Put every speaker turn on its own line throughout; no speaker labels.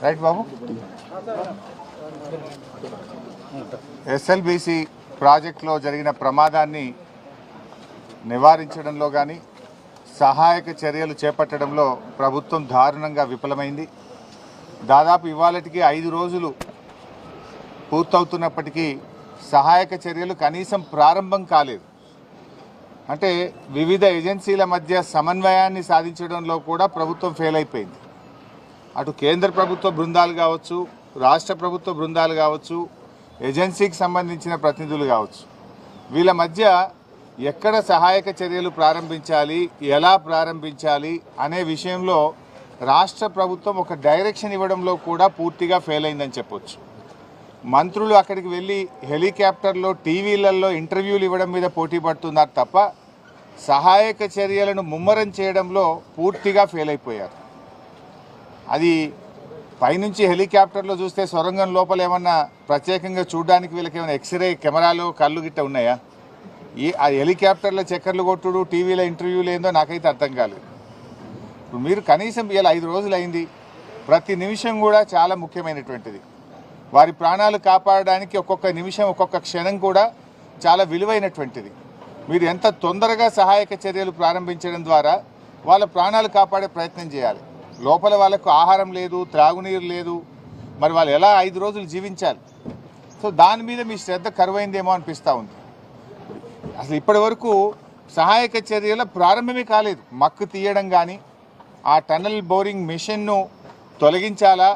Right బాబు. SLBC ప్రాజెక్టులో జరిగిన ప్రమాదాన్ని నివారించడంలో కానీ సహాయక చర్యలు చేపట్టడంలో ప్రభుత్వం దారుణంగా విఫలమైంది. దాదాపు ఇవాళటికి 5 రోజులు పూర్తవుతున్నప్పటికీ సహాయక చర్యలు కనీసం ప్రారంభం కాలేదు. అంటే వివిధ ఏజెన్సీల మధ్య సమన్వయాన్ని సాధించడంలో కూడా ప్రభుత్వం ఫెయిల్ అయిపోయింది. అటు కేంద్ర ప్రభుత్వ బృందాలు కావచ్చు, రాష్ట్ర ప్రభుత్వ బృందాలు కావచ్చు, ఏజెన్సీకి సంబంధించిన ప్రతినిధులు కావచ్చు, వీళ్ళ మధ్య ఎక్కడ సహాయక చర్యలు ప్రారంభించాలి, ఎలా ప్రారంభించాలి అనే విషయంలో రాష్ట్ర ప్రభుత్వం ఒక డైరెక్షన్ ఇవ్వడంలో కూడా పూర్తిగా ఫెయిల్ అయిందని చెప్పొచ్చు. మంత్రులు అక్కడికి వెళ్ళి హెలికాప్టర్లో టీవీలలో ఇంటర్వ్యూలు ఇవ్వడం మీద పోటీ పడుతున్నారు తప్ప సహాయక చర్యలను ముమ్మరం చేయడంలో పూర్తిగా ఫెయిల్ అయిపోయారు. అది పైనుంచి హెలికాప్టర్లో చూస్తే సొరంగం లోపల ఏమన్నా ప్రత్యేకంగా చూడడానికి వీళ్ళకి ఏమైనా ఎక్స్రే కెమెరాలు కళ్ళు గిట్ట ఉన్నాయా? ఆ హెలికాప్టర్లో చక్కర్లు కొట్టుడు, టీవీలో ఇంటర్వ్యూలు ఏందో నాకైతే అర్థం కాలేదు. ఇప్పుడు మీరు కనీసం ఇలా 5 రోజులు అయింది, ప్రతి నిమిషం కూడా చాలా ముఖ్యమైనటువంటిది. వారి ప్రాణాలు కాపాడడానికి ఒక్కొక్క నిమిషం, ఒక్కొక్క క్షణం కూడా చాలా విలువైనటువంటిది. మీరు ఎంత తొందరగా సహాయక చర్యలు ప్రారంభించడం ద్వారా వాళ్ళ ప్రాణాలు కాపాడే ప్రయత్నం చేయాలి. లోపల వాళ్ళకు ఆహారం లేదు, త్రాగునీరు లేదు, మరి వాళ్ళు ఎలా 5 రోజులు జీవించాలి? సో దాని మీద మీ శ్రద్ధ కరువైందేమో అనిపిస్తూ ఉంది. అసలు ఇప్పటి వరకు సహాయక చర్యల ప్రారంభమే కాలేదు. మక్కు తీయడం కానీ, ఆ టన్నల్ బోరింగ్ మిషన్ను తొలగించాలా,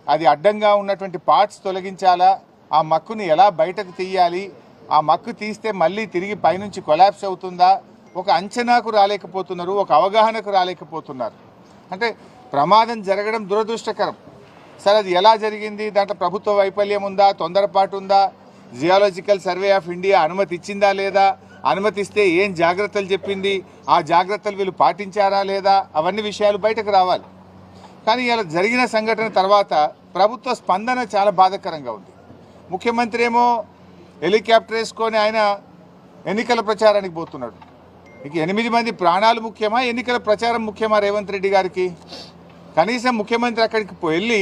అది అడ్డంగా ఉన్నటువంటి పార్ట్స్ తొలగించాలా, ఆ మక్కుని ఎలా బయటకు తీయాలి, ఆ మక్కు తీస్తే మళ్ళీ తిరిగి పైనుంచి కొలాప్స్ అవుతుందా, ఒక అంచనాకు రాలేకపోతున్నారు, ఒక అవగాహనకు రాలేకపోతున్నారు. అంటే ప్రమాదం జరగడం దురదృష్టకరం. సరే, అది ఎలా జరిగింది, దాంట్లో ప్రభుత్వ వైఫల్యం ఉందా, తొందరపాటు ఉందా, జియాలజికల్ సర్వే ఆఫ్ ఇండియా అనుమతి ఇచ్చిందా లేదా, అనుమతిస్తే ఏం జాగ్రత్తలు చెప్పింది, ఆ జాగ్రత్తలు వీళ్ళు పాటించారా లేదా, అవన్నీ విషయాలు బయటకు రావాలి. కానీ ఇలా జరిగిన సంఘటన తర్వాత ప్రభుత్వ స్పందన చాలా బాధాకరంగా ఉంది. ముఖ్యమంత్రి ఏమో హెలికాప్టర్ వేసుకొని ఆయన ఎన్నికల ప్రచారానికి పోతున్నాడు. ఇక 8 మంది ప్రాణాలు ముఖ్యమా, ఎన్నికల ప్రచారం ముఖ్యమా రేవంత్ రెడ్డి గారికి? కనీసం ముఖ్యమంత్రి అక్కడికి వెళ్ళి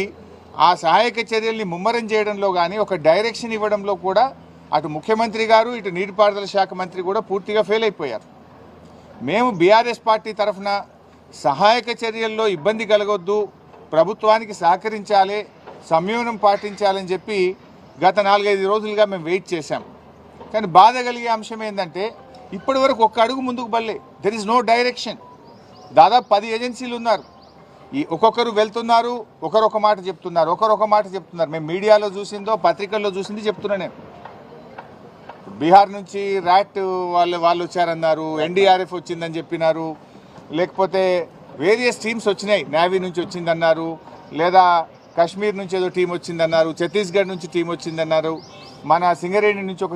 ఆ సహాయక చర్యల్ని ముమ్మరం చేయడంలో కానీ, ఒక డైరెక్షన్ ఇవ్వడంలో కూడా అటు ముఖ్యమంత్రి గారు, ఇటు నీటిపారుదల శాఖ మంత్రి కూడా పూర్తిగా ఫెయిల్ అయిపోయారు. మేము బీఆర్ఎస్ పార్టీ తరఫున సహాయక చర్యల్లో ఇబ్బంది కలగొద్దు, ప్రభుత్వానికి సహకరించాలి, సంయమనం పాటించాలని చెప్పి గత 4-5 రోజులుగా మేము వెయిట్ చేశాం. కానీ బాధ కలిగే అంశం ఏంటంటే ఇప్పటి వరకు ఒక్క అడుగు ముందుకు బల్లే. There is no direction. దాదాపు 10 ఏజెన్సీలు ఉన్నారు. ఈ ఒక్కొక్కరు వెళ్తున్నారు, ఒకరొక మాట చెప్తున్నారు, ఒకరొక మాట చెప్తున్నారు. మేము మీడియాలో చూసిందో, పత్రికల్లో చూసింది చెప్తున్నా నేను. బీహార్ నుంచి ర్యాట్ వాళ్ళు వచ్చారన్నారు, ఎన్డీఆర్ఎఫ్ వచ్చిందని చెప్పినారు, లేకపోతే వేరియస్ టీమ్స్ వచ్చినాయి, నేవీ నుంచి వచ్చిందన్నారు, లేదా కాశ్మీర్ నుంచి ఏదో టీం వచ్చిందన్నారు, ఛత్తీస్గఢ్ నుంచి టీం వచ్చిందన్నారు, మన సింగరేణి నుంచి ఒక